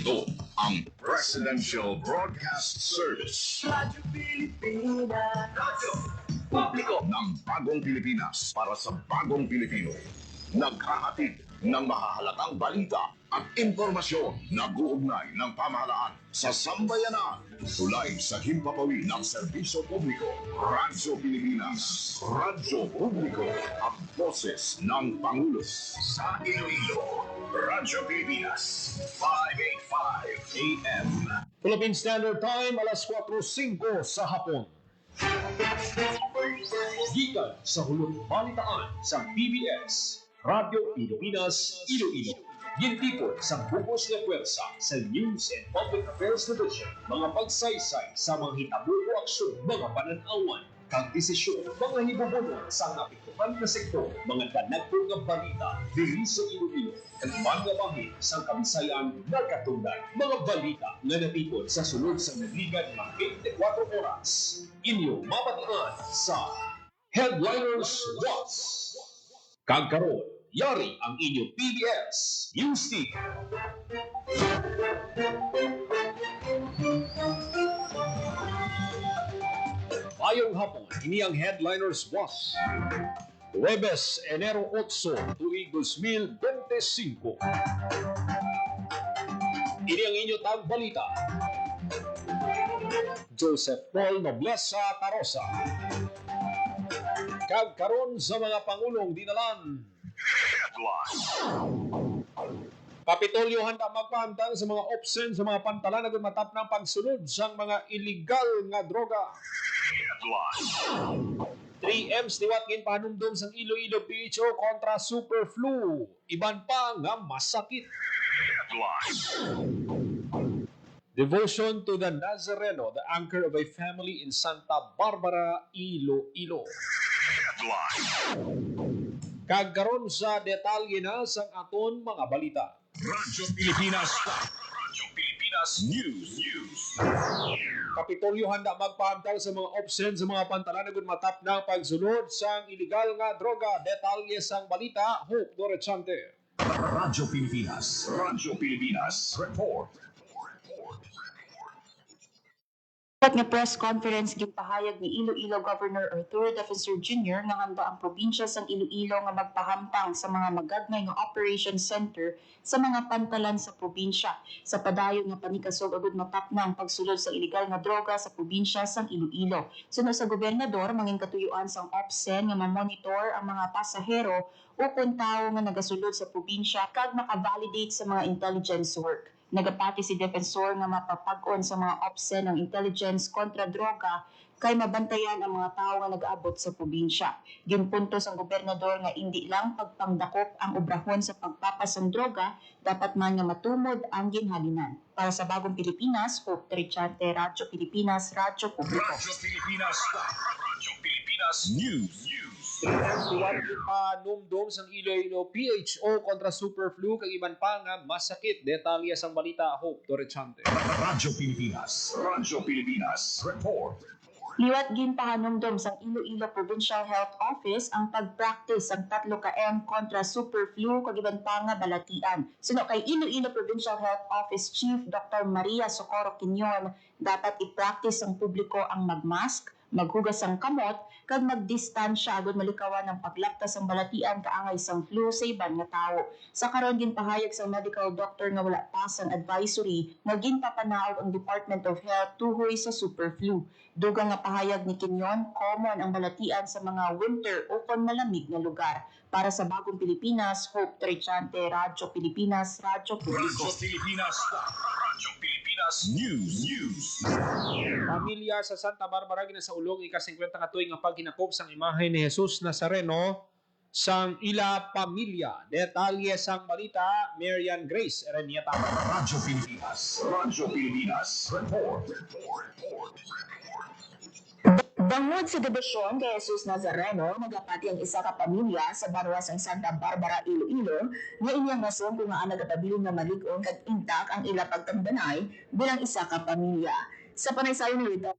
Ito ang Presidential Broadcast Service. Radyo Pilipinas. Radyo Publiko ng Bagong Pilipinas para sa Bagong Pilipino. Naghahatid ng mahahalagang balita at impormasyon na guugnay ng pamahalaan sa sambayanan. Tulay sa himpapawid ng serbisyo publiko. Radyo Pilipinas. Radyo Publiko. Ang boses ng Pangulo. Sa Iloilo, Radyo Pilipinas. 585 AM. Philippine Standard Time, alas 4:05 sa hapon. Gikan sa hulong balitaan sa PBS, Radyo Pilipinas, Iloilo. Gintipon sa bukos na pwersa sa News and Public Affairs Division, mga pagsaysay sa mga hitabo o aksyon, mga pananawan, kang desisyon, mga hibubunon sa napitukan na sektor, mga danagpong ng balita, diri sa Iloilo, at mga bahin sa Kabisayan na katungdan, mga balita na natipon sa sunod sa nagligan ng 24 oras. Inyo mapatian sa Headliners Watch. Kagkaroon, yari ang inyong PBS News Team. Mayong hapon, ini ang Headliners Boss. Huwebes, Enero 8, tuig 2025. Ini ang inyong tagbalita. Joseph Paul Noblesa Tarosa. Kagkaroon sa mga Pangulong dinalan. Kapitolyo handa magpahamtang sa mga option sa mga pantalan na matap ng pagsunod sa mga illegal nga droga. 3M's tiwatgin panumdum sang Iloilo PHO kontra super flu. Iban pa nga masakit. Devotion to the Nazareno, the anchor of a family in Santa Barbara, Iloilo. Kagkaroon sa detalye na sang aton mga balita. Radyo Pilipinas. Radyo Pilipinas News. Kapitolyo handa magpahamtang sa mga option sa mga pantalan na matap ng pagsunod sang iligal nga droga. Detalye sang balita, Hope Dorechante. Radyo Pilipinas. Radyo Pilipinas. Report. Nga press conference gipahayag ni Iloilo Governor Arturo Defensor Jr. nga handa ang probinsya sang Iloilo nga magpahampang sa mga magagmay nga operation center sa mga pantalan sa probinsya sa padayon nga panikasog agud matap na ang pagsulod sa iligal nga droga sa probinsya sang Iloilo. Sunod sa gobernador, mangin katuyuan sang OPSEN nga ma-monitor ang mga pasahero o kung tawo nga nagasulod sa probinsya kag makavalidate sa mga intelligence work. Nagapati si Defensor nga mapapag-on sa mga OPSEN ng intelligence kontra droga kay mabantayan ang mga tao nga nag-aabot sa probinsya. Ginpuntos ang gobernador nga hindi lang pagpangdakop ang obrahon sa pagpapasang droga, dapat man nga matumod ang ginhalinan. Para sa Bagong Pilipinas, Hope Trichante, Radyo Pilipinas, Radyo Publiko. Radyo Pilipinas. Radyo Pilipinas News. 3M's tiwatgin panumdum sang Iloilo PHO kontra super flu kag iban pa nga masakit. Detalye sang balita, Hope Dorechante. Radyo Pilipinas. Radyo Pilipinas. Report. Liwat ginpahanumdum sang Iloilo Provincial Health Office ang pag-practice ang 3 kontra super flu kag iban pa nga balatian. Suno kay Iloilo Provincial Health Office Chief Dr. Maria Socorro Quinyon, dapat i-practice ang publiko ang magmask, maghugas ang kamot, kag magdistansya agud malikawan ang paglaptas ang balatian kaangay sang flu sa iban nga tawo. Sa karon ginpahayag sa medical doctor nga wala pa sang advisory nga ginpapanaog ang Department of Health tuhoy sa super flu. Dugang nga pahayag ni Quinyon, common ang balatian sa mga winter o kon malamig na lugar. Para sa Bagong Pilipinas, Hope Trichante, Radyo Pilipinas, Radyo Publiko. Radyo Pilipinas. Radyo Pilipinas News. Pamilya sa Santa Barbara ginasaulog ika-50 ka tuig nga paghinakop sang imahe ni Jesus Nazareno sang ila pamilya. Detalye sang balita, Marian Grace Erenieta. Radyo Pilipinas. Radyo Pilipinas. Report. Bangod sa debisyon kay Jesus Nazareno, nagapati ang isa ka pamilya sa barwas ang Santa Barbara, Iloilo, nga inyang rason kung nga nagapabiling nga malig-on kag intak ang ila pagtambanay bilang isa ka pamilya. Sa panaysayon ni Rita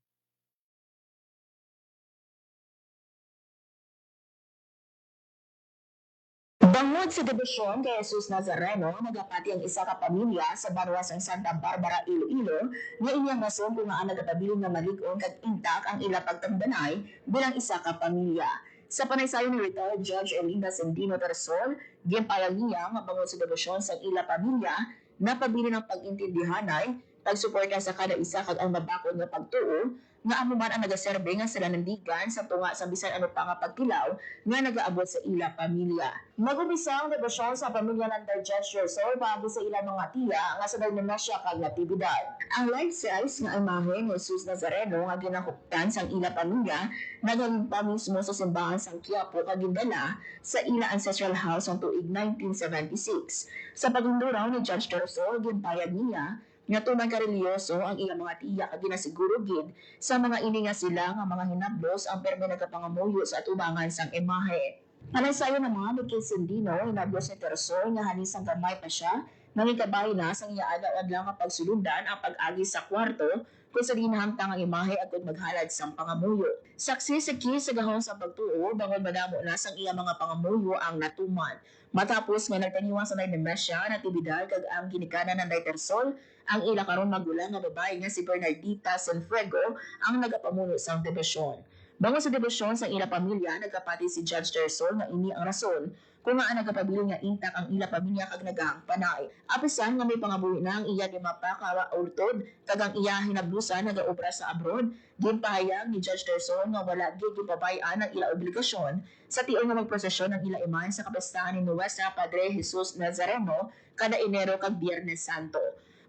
Bangod sa debisyon kay Jesus Nazareno, nagapati ang isa ka pamilya sa Barwas ang Santa Barbara, Iloilo, nga inyang rason kung nga nagapabiling na malig-on kag intak ang ila pagtangdanay bilang isa ka pamilya. Sa panaysayon ni retired Judge Elinda Sendino Tersol, gimpayag niya nga bangod sa debisyon sa ila pamilya, napabili ng pag-intindihanay, pagsuporta sa kada isa kag ang mabakod nga pagtuo, nga amo man ang nagaserbe nga sila nandigan sa tunga sa bisan ano pa nga pagkilaw nga nagaabot sa ila pamilya. Mag-umpisa ang debisyon sa pamilya ng Judge Tersol paagi sa ila mga tiya nga sa dagnamasya kag natibidad. Ang life-size nga imahe ni Jesus Nazareno nga ginahuktan sang ila pamilya nagalimpa mismo sa simbahan sang Quiapo kag gindala sa ila ancestral house ang tuig 1976. Sa pagunduraw ni Judge Tersol, ginpayag niya nga tunang kareliyoso ang ilang mga tiya kag ginasiguro gid sa mga ini nga sila nga mga hinablos ang permi nagapangamuyo sa atubangan sang imahe. Panaysayon naman ni Kay Sendino, hinablos ni Tersol nga hanisang gamay pa siya, nangikabay na sang iya adlaw nga pagsulundan ang pag-agi sa kwarto kung sa ginahangtang ang imahe agud maghalad sang pangamuyo. Saksi si Kay sa gahon sa pagtuo, bangod madamo na sang iya mga pangamuyo ang natuman. Matapos nga nagtaniwa sa Nemesya natibidad kag ang ginikanan ng Tersol, ang ila karon magulang nga babae nga si Bernardita Sanfrego ang nagapamuno sang debisyon. Bangod sa debisyon sa ila pamilya, nagkapati si Judge Tersol nga ini ang rason kung nga nagapabili nga intak ang ila pamilya kag nagahang panay. Apisan nga may pangabuhi na ang iya di mapakawa ultod kag ang iya hinablusan nagaobra sa abroad, ginpahayag ni Judge Tersol nga wala gyud gipabayan ang ila obligasyon sa tiyon nga magprosesyon ng ila imahe sa kapistahan ni Nuestra Padre Jesus Nazareno kada Enero kag Biyernes Santo.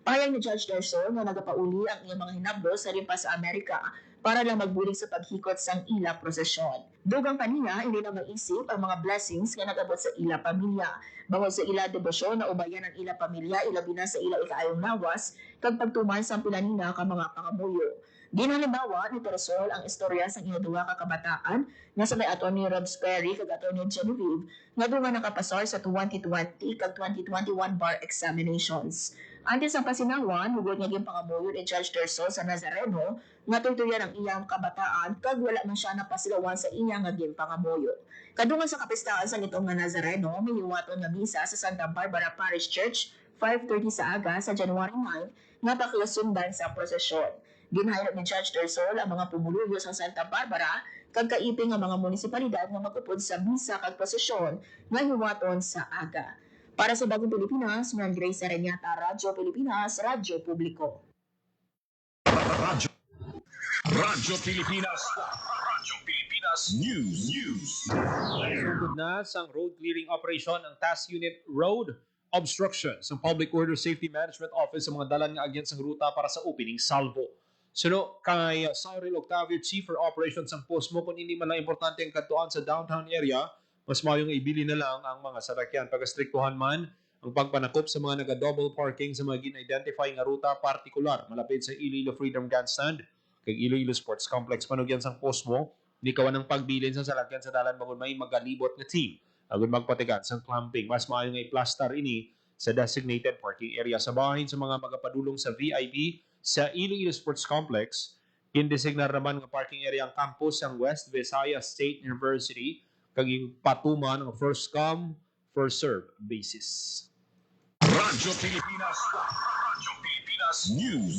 Pahayag ni Judge Tersol nga nagapauli ang iyang mga hinablos sa rimpa sa Amerika para lang magbulig sa paghikot sang ila prosesyon. Dugang kaniya, hindi na maisip ang mga blessings nga nag-abot sa ila pamilya. Bangod sa ila debosyon na ubayan ang ila pamilya, ilabi na sa ila ikaayong lawas, kag pagtuman sa pilanina ka mga pangamuyo. Ginhalimbawa ni Tersol ang istorya sa ihaduha ka kabataan nga sa may Atty. Robs Perry kag Atty. Genevieve nga dunga nakapasar sa 2020 kag 2021 bar examinations. Antes ang pasinawan, hugod nga ginpangamuyo ni Judge Tersol sa Nazareno nga tutuyan ang iyang kabataan kag wala man siya napasilawan sa iya nga ginpangamuyo. Kadungan sa kapistahan sa nitong nga Nazareno, may hiwaton nga misa sa Santa Barbara Parish Church 5:30 sa aga sa January 9 nga pakilasundan sa prosesyon. Ginhayag ni Judge Tersol ang mga pumuluyo sa Santa Barbara kag kaiping nga mga munisipalidad nga magupod sa misa kag prosesyon nga hiwaton sa aga. Para sa Bagong Pilipinas, Maran Grace Areñata, Radyo Pilipinas, Radyo Publiko. Radyo Pilipinas. Radyo Pilipinas News. Sugod na sang road clearing operation ang Task Unit Road Obstruction sa Public Order Safety Management Office sa mga dalan nga agent sang ruta para sa opening salvo. Suno kay Cyril Octavio, Chief for Operations ang Posmo, kung hindi man lang importante ang katuan sa downtown area, mas mayong ibili na lang ang mga sasakyan. Pag-striktuhan man ang pagpanakop sa mga naga-double parking sa mga gin-identify nga ruta partikular malapit sa Iloilo Freedom Grandstand kag Iloilo Sports Complex. Panugyan sang Posmo, ni kawan ng pagbilin sa sasakyan sa dalan magud may magalibot nga team agud magpatigan sang clamping. Mas maayo nga i-plaster ini sa designated parking area sa bahin sa mga magapadulong sa VIP sa Iloilo Sports Complex. Indesignar naman nga parking area ang campus ng West Visayas State University kag patuman ang first come, first serve basis. Radyo Pilipinas. Radyo Pilipinas News.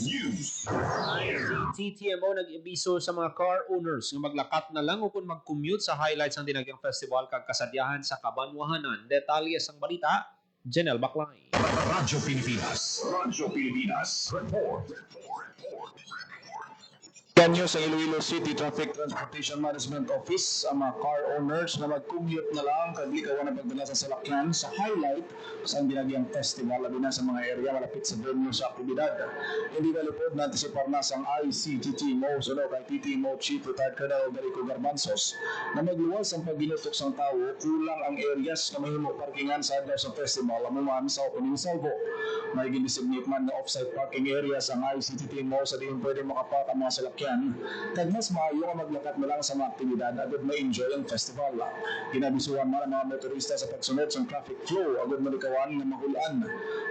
TTMO nag-imbiso sa mga car owners nga maglakat na lang o kung mag-commute sa highlights ng Dinagyang Festival kag kasadyahan sa Kabanwahanan. Detalye sang balita, Janelle Baclay. Radyo Pilipinas. Radyo Pilipinas. Report. Yan news sa Iloilo City Traffic Transportation Management Office ang mga car owners na mag-commute na lang kag likawan na pagdala sa salakyan sa highlight sa Dinagyang Festival labi na sa mga area malapit sa venue sa aktibidad. Hindi nalipod na antisipar na sang ICTT Mo suno kay TTMO Chief Retired Colonel Derico Garbanzos na magluwas ang pagginutok sang tao kulang ang areas na mahimo parkingan sa adlaw sa festival amuman sa opening salvo. May gindesignate man na off-site parking areas ang ICTT Mo sa diin pwede makapark ang mga salakyan sasakyan kag mas maayo nga maglakat na lang sa mga aktibidad agad ma-enjoy ang festival. Ginabisuhan man ang mga motorista sa pagsunod sa traffic flow agad malikawan nga mahulaan.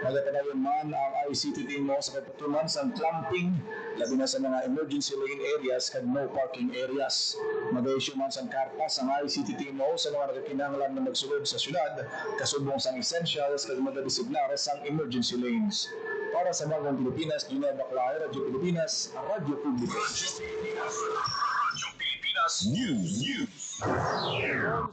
Magapadayon man ang ICT team mo sa pagpatuman sa clamping labi na sa mga emergency lane areas kag no parking areas. Mag-issue man sa kartas ang ICT team mo sa mga nagkinahanglan na magsulod sa syudad kasubong sang essentials kag magadesignar sang emergency lanes. Para sa Bagong Pilipinas, Gina Baclaer, Radyo Pilipinas, Radyo Publiko. Radyo Pilipinas News.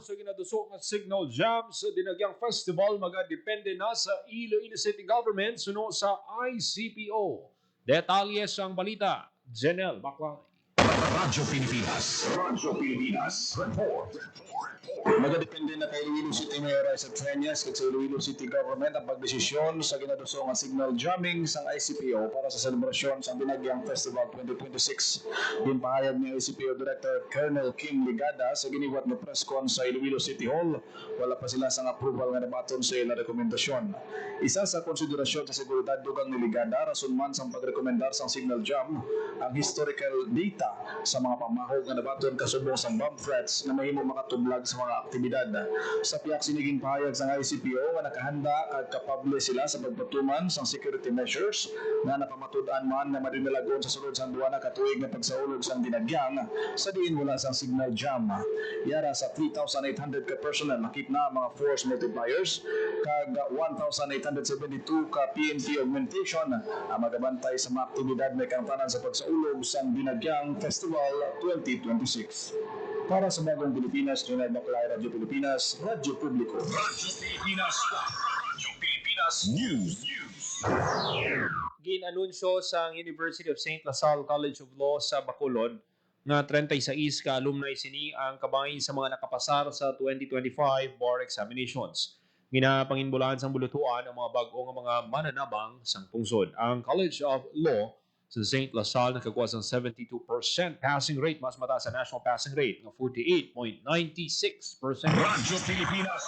Sa ginadusok nga signal jam sa Dinagyang Festival magadepende na sa Iloilo City Government suno sa ICPO. Detalye sa balita, Janelle Baclaer. Radyo Pilipinas. Report. Magadepende na kay Iloilo City Mayor Isa Treñas kag sa Iloilo City Government ang pagdesisyon sa ginadusong nga signal jamming sang ICPO para sa selebrasyon sa Dinagyang Festival 2026. Ginpahayag ni ICPO Director Colonel Kim Ligada sa giniwat nga press con sa Iloilo City Hall, wala pa sila sang approval nga nabaton sa ilang rekomendasyon. Isa sa konsiderasyon sa seguridad dugang ni Ligada rason man sang pagrekomendar sang signal jam ang historical data sa mga pamahog nga nabaton kasubong sang bomb threats na mahimo makatublag sa mga aktibidad. Sa piyak siniging pahayag sa ICPO nga nakahanda at kapable sila sa pagpatuman sa security measures na napamatud-an man na madinalagon sa sulod sa duwa na katuig na pagsaulog sa dinagyang sa diin wala sa signal jam. Yara sa 3,800 ka personnel nakip na mga force multipliers kag 1,872 ka PNP augmentation ang magabantay sa mga aktibidad may kangtanan sa pagsaulog sa Dinagyang Festival 2026. Para sa Bagong Pilipinas, Junel Baclaer, Radyo Pilipinas, Radyo Publiko. Radyo Pilipinas News. Ginanunsyo sa University of St. LaSalle College of Law sa Bacolod nga 36 ka alumni sini ang kabahin sa mga nakapasar sa 2025 bar examinations. Ginapanginbulahan sang bulutuan ang mga bag-o nga mga mananabang sang pungsod. Ang College of Law sa St. LaSalle nakakuha ng 72% passing rate, mas mataas sa national passing rate ng 48.96%. Radyo Pilipinas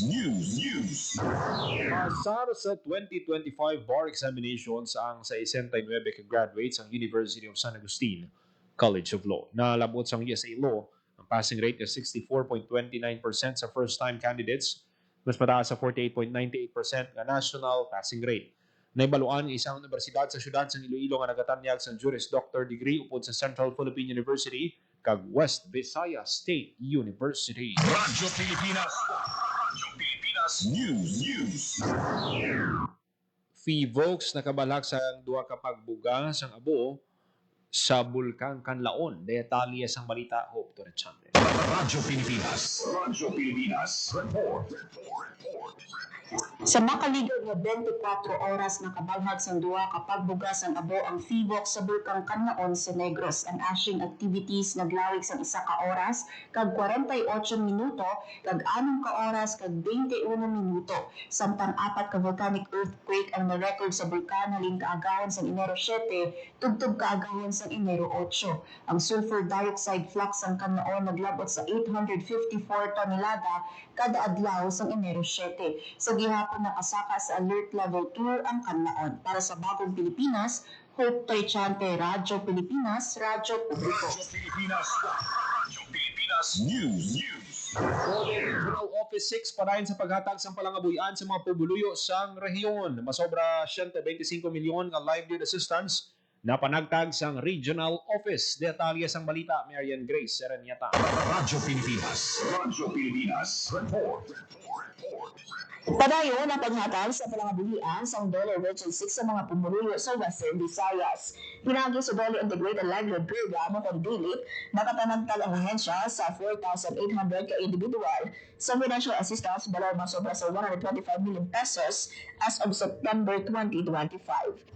News. Pasar sa 2025 bar examinations ang sa 69 ka graduates ang University of San Agustin College of Law. Nalabot sa USA Law, ang passing rate is 64.29% sa first-time candidates, mas mataas sa 48.98% na national passing rate. Naibaluan ng isang universidad sa syudad sa Iloilo nga nagatanyag sa Juris Doctor degree upod sa Central Philippine University kag West Visayas State University. Radyo Pilipinas News. FIVOLX nakabalak sa duha ka pagbuga sang abo sa Bulkan Kanlaon. Detalye sang balita, Hope Torrechante. Radyo Pilipinas. Report. Sa makaligaw nga 24 oras nakabalhag sa duwa kapag bugas ang abo ang FIVOLX sa Bulkang Kanlaon sa Negros. Ang ashing activities naglawig sa 1 ka oras kag 48 minuto kag 6 ka oras kag 21 minuto. Samtang 4 ka volcanic earthquake ang na-record sa bulkan halin kaagahon sa Enero 7 tugtog kaagahon sa Enero 8. Ang sulfur dioxide flux ang Kanlaon naglabot sa 854 tonelada kada adlaw sa Enero 7. Sa gihapon nakasaka sa alert level 2 ang Kanlaon. Para sa Bagong Pilipinas, Hope Torrechante, Radyo Pilipinas, Radyo Publiko. Radyo Pilipinas News. Regional Office 6 padayon sa paghatag sa palangabuyan sa mga pubuluyo sang rehiyon. Masobra 125 milyon nga livelihood assistance na panagtag sang Regional Office. Detalye sang balita, Marian Grace Sereniata. Radyo Pilipinas. Report. Padayon ang paghatag sa palangabuhian sa Dollar Region 6 sa mga pumuluyo sa Western Visayas. Hinagi sa Dollar Integrated Livelihood Program o DILIP, nakatanagtag ang ahensya sa 4,800 ka individual sa financial assistance balaw masobra sa 125 million pesos as of September 2025.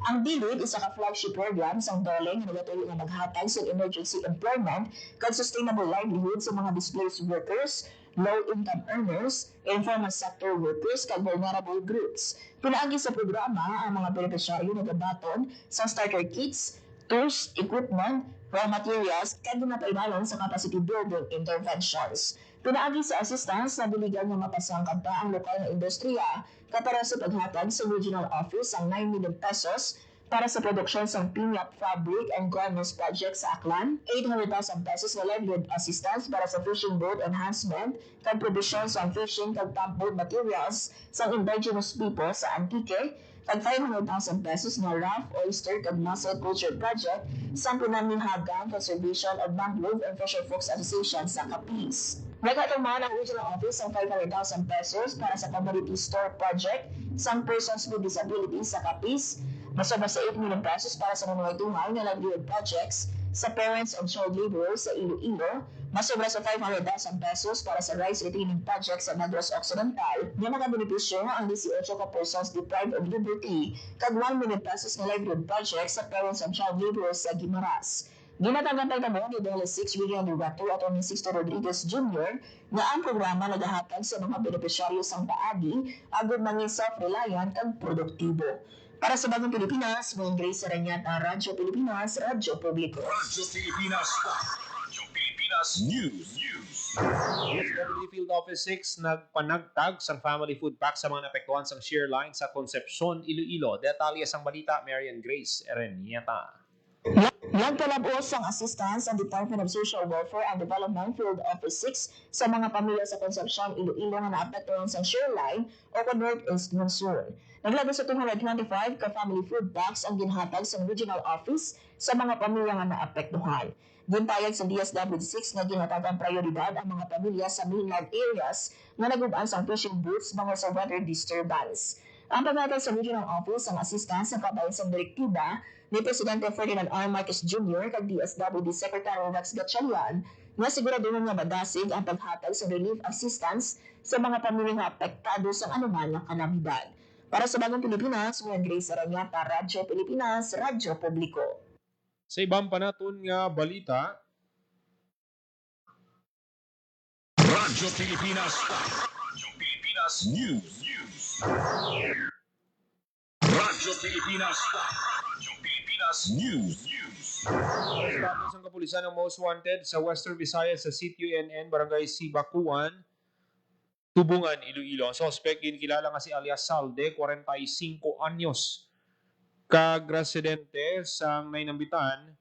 Ang DILIP isa ka flagship program sa Dollar nga nagatuloy nga maghatag sa emergency employment kag sustainable livelihood sa mga displaced workers, low-income earners, informal sector workers, kag vulnerable groups. Pinaagi sa programa ang mga benepisyaryo na gabaton sa starter kits, tools, equipment, raw materials, kag ginapaibalon sa capacity building interventions. Pinaagi sa assistance na diligan nga mapasangkad pa ang lokal na industriya kapara sa paghatag sa regional office ang 9 million pesos Para sa produksyon sa Piñat Fabric and Garments Project sa Aklan, 800,000 pesos na livelihood assistance para sa fishing boat enhancement, kag provision sa fishing kag pump boat materials sa indigenous people sa Antique, kag 500,000 pesos na raft, oyster kag mussel culture project sa Pinaminghagan Conservation of Mangrove and Fisher Folks Association sa Capiz. Nagkatuman ang regional office ng 500,000 pesos para sa community store project sa persons with disabilities sa Capiz, masobra sa 8 million pesos para sa mga tungay na livelihood projects sa parents of child laborers sa Iloilo, masobra sa 500,000 pesos para sa rice retaining project sa Negros Occidental, na nakabenepisyo ang 18 ka persons deprived of liberty, kag 1 million pesos na livelihood project sa parents of child laborers sa Guimaras. Ginatanggapan kamo ni Dole 6 Regional Director Atty. Sixto Rodriguez Jr. na ang programa nagahatag sa mga benepisyaryo sang paagi agud mangin self-reliant kag produktibo. Para sa Bagong Pilipinas, Mong Grace Aranyata, Radyo Pilipinas, Radyo Publiko. Radyo Pilipinas. Radyo Pilipinas News. DSWD Field Office 6 nagpanagtag sa family food pack sa mga napektuhan sa shear line sa Concepcion, Iloilo. Detalye sang balita, Marian Grace Aranyata. Nagpalabos ang assistance ang Department of Social Welfare and Development Field Office 6 sa mga pamilya sa Concepcion, Iloilo na naapektuhan sa shear line o North-East Monsoon. Naglabas sa 225 ka family food packs ang ginhatag sa regional office sa mga pamilya nga naapektuhan. Ginpayag sa DSWD6 nga ginhatagang prioridad ang mga pamilya sa mainland areas nga nagubaan sa fishing boats mga sa weather disturbance. Ang paghatag sa regional office ang assistance sa kabayan sa direktiba ni Presidente Ferdinand R. Marcos Jr. kag DSWD Secretary Rex Gatchalian nga siguraduhin nga madasig ang paghatag sa relief assistance sa mga pamilya nga apektado sa anuman nga kalamidad. Para sa Bagong Pilipinas, Marian Grace Aranyata, Radyo Pilipinas, Radyo Publiko. Sa ibang panaton nga balita, Radyo Pilipinas. Radyo Pilipinas News. Radyo Pilipinas. Radyo Pilipinas News. status ng kapulisan ng most wanted sa Western Visayas sa Sitio NN, Barangay Sibakuan, Tubungan, Iloilo. Ang suspect ginkilala nga si alias Salde, 45 anyos. Kag residente sang nainambitan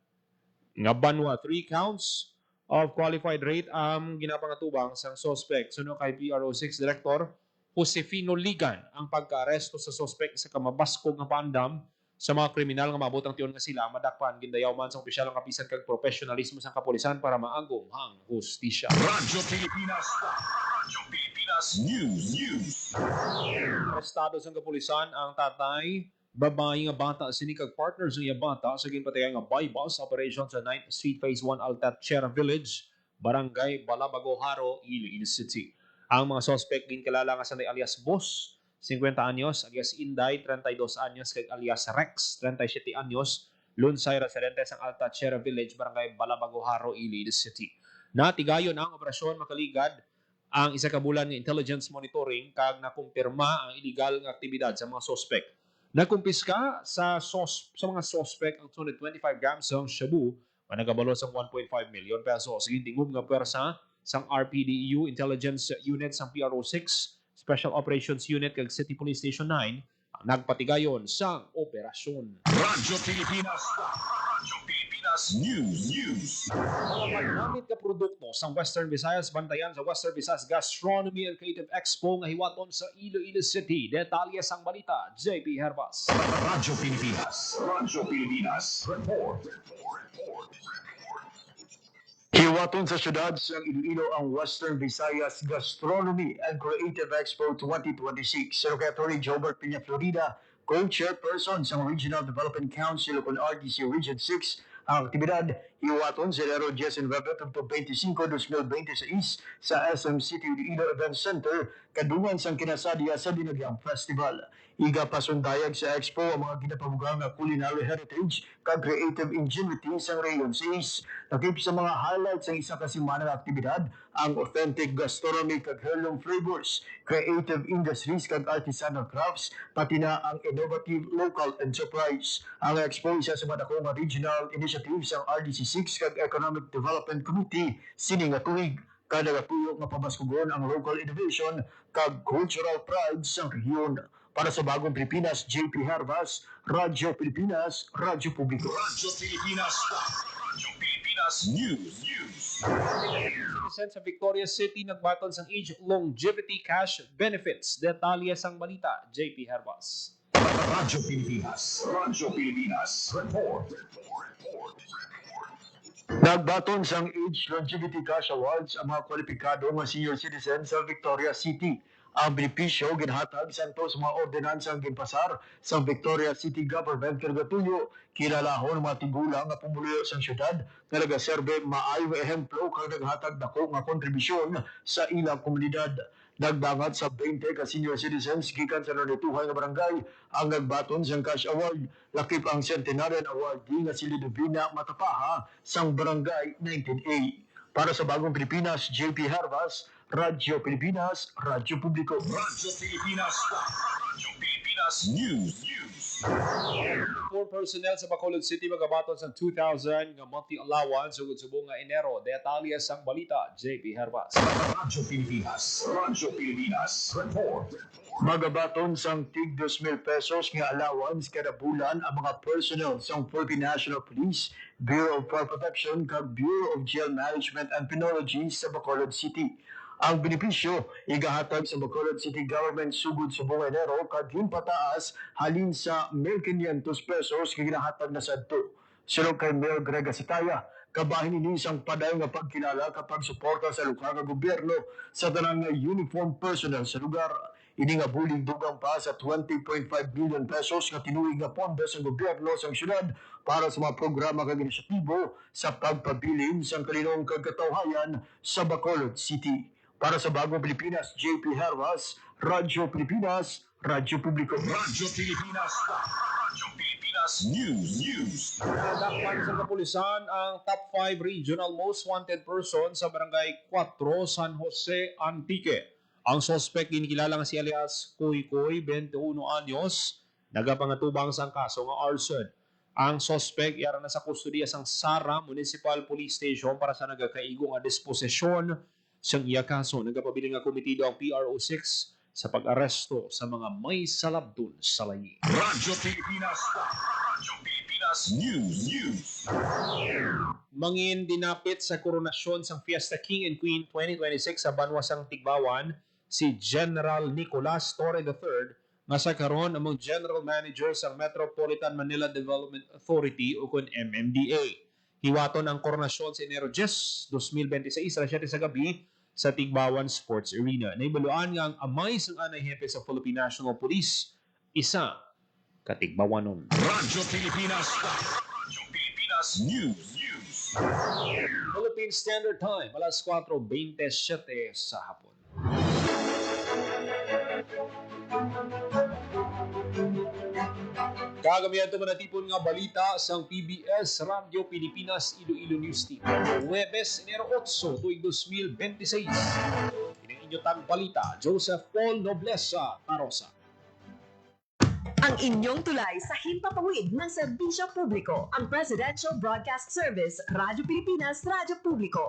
nga Banwa, 3 counts of qualified rate ang ginapangatubang sang suspect. Suno kay PRO6 Director Josefino Ligan ang pagka-aresto sa suspect sa kamabaskog nga paandam sa mga kriminal nga maabot ang tiyon nga sila madakpan gindayaw man sa opisyal ang kapisan kag profesionalismo sa kapulisan para maagom ang hustisya. Radyo Pilipinas. Radyo Pilipinas News. Arestado sa kapulisan ang tatay, babae nga bata sinikag partners ng bata sa ginpatayang nga bypass operation sa 9th Street Phase 1 Altatchera Village, Barangay Balabago, Haro, Iloilo City. Ang mga suspect ginkilala nga sa alias Boss, 50 anyos, alias Inday, 32 anyos, kag alias Rex, 37 anyos, lunsay residente sa Altatchera Village, Barangay Balabago, Haro, Iloilo City. Natigayon ang operasyon makaligad ang isa ka bulan nga intelligence monitoring kag nakumpirma ang illegal nga aktibidad sa mga suspect. Nagkumpiska sa mga suspect ang 225 grams ng shabu na nagabalo sa 1.5 million pesos. Gintingog nga pwersa sang RPDEU Intelligence Unit sang PRO6 Special Operations Unit kag City Police Station 9 ang nagpatigayon sang operasyon. Radyo Pilipinas. Radyo Pilipinas News. Mga paggamit ka produkto sa Western Visayas, bantayan sa Western Visayas Gastronomy and Creative Expo nga hiwaton sa Iloilo City. Detalye sang balita, JP Herbas. Radyo Pilipinas. Radyo Pilipinas. Report. Hiwaton sa syudad sa Iloilo ang Western Visayas Gastronomy and Creative Expo 2026. Secretary Jobert Peña Florida, co-chairperson sa Regional Development Council of RDC Region 6, ang aktibidad hiwaton sa Enero 10 November 2025-2026 sa SM City Iloilo Event Center, kadungan sang kinasadiya sa Dinagyang Festival. Iga pasundayag sa Expo ang mga ginapabugang na culinary heritage kag creative ingenuity sa Rayon 6. Nakip sa mga highlights ng isa kasimana na aktibidad ang authentic gastronomy kag heirloom flavors, creative industries kag artisanal crafts, pati na ang innovative local enterprise. Ang Expo isa sa madako nga regional initiatives ang RDC6 kag Economic Development Committee sining nga tuig kada tuyo nga pabaskugon ang local innovation kag cultural pride sa rehiyon. Para sa Bagong Pilipinas, JP Hervas, Radyo Pilipinas, Radyo Publiko. Radyo Pilipinas. Radyo Pilipinas News. Citizen sa Victoria City nagbaton sang age longevity cash benefits. Detalye sang balita, JP Hervas. Radyo Pilipinas. Radyo Pilipinas. Report. Nagbaton sang Age Longevity Cash Awards ang mga kwalipikado nga senior citizen sa Victoria City. Ang benepisyo ginhatag santo sa mga ordinansang ginpasar sa Victoria City Government kagatuyo kilalahon mga tigulang nga pumuluyo sa syudad nga nagaserbe maayo nga ehemplo kag naghatag dako nga kontribusyon sa ilang komunidad. Nagdangat sa 20 ka senior citizens gikan sa nanituhay nga barangay ang nagbaton sa cash award. Lakip ang centenarian awardee nga si Lidovina Matapaha sang barangay 19A. Para sa Bagong Pilipinas, JP Hervas, Radyo Pilipinas, Radyo Publiko. Radyo Pilipinas. Radyo Pilipinas News. For personnel sa Bacolod City magabaton sa 2,000 nga monthly allowance ug subong nga Enero. Detalye sang balita, JP Hervas. Radyo Pilipinas. Radyo Pilipinas. Report. Magabaton sang tig 2,000 pesos nga allowance kada bulan ang mga personnel sa Philippine National Police, Bureau of Fire Protection kag Bureau of Jail Management and Penology sa Bacolod City. Ang benepisyo igahatag sa Bacolod City Government sugod sa buong Enero kag pataas halin sa 1,500 pesos nga ginahatag na sadto. Sulod kay Mayor Greg Asitaya, kabahin ini isang padayon nga pagkilala kapag suporta sa lokal nga gobyerno sa tanang nga uniform personnel sa lugar. Ini nga bulig dugang pa sa 20.5 billion pesos nga tinuig nga pondo sa gobyerno sa syudad para sa mga programa kag inisyatibo sa pagpabilin sa kalinong kagkatawhayan sa Bacolod City. Para sa Bagong Pilipinas, JP Hervas, Radyo Pilipinas, Radyo Publiko. Radyo Pilipinas. Radyo Pilipinas News. Nadakpan sa kapulisan ang top 5 regional most wanted person sa barangay 4 San Jose Antique. Ang suspect ginikilala nga si alias Koy Koy, 21 anyos, nagapangatubang sa kaso nga arson. Ang suspect yara na sa kustodiya sang Sara Municipal Police Station para sa nagakaigo nga disposisyon siyang iya kaso. Nagapabiling nga komitido ang PRO6 sa pag-aresto sa mga may salabdon sa layi. Radyo Pilipinas. Radyo Pilipinas News. Mangin dinapit sa koronasyon sang Fiesta King and Queen 2026 sa Banwasang Tigbawan si General Nicolas Torre III nga sa karon among General Manager sa Metropolitan Manila Development Authority o kun MMDA. Hiwaton ang koronasyon sa Enero 10, 2026 alas 7 sa gabi sa Tigbawan Sports Arena. Naibaluan nga ang amay sang anay hepe sa Philippine National Police, isa katigbawanon. Radyo Pilipinas. Radyo Pilipinas News. Philippine Standard Time, alas 4:27 sa hapon. Kagamihan ito manatipon nga balita sa PBS Radio Pilipinas Iloilo News Team. Huwebes, Enero 8, tuig 2026. Ining inyo tang balita, Joseph Paul Noblesa Tarosa. Ang inyong tulay sa himpapawid ng serbisyo publiko, ang Presidential Broadcast Service, Radyo Pilipinas, Radyo Publiko.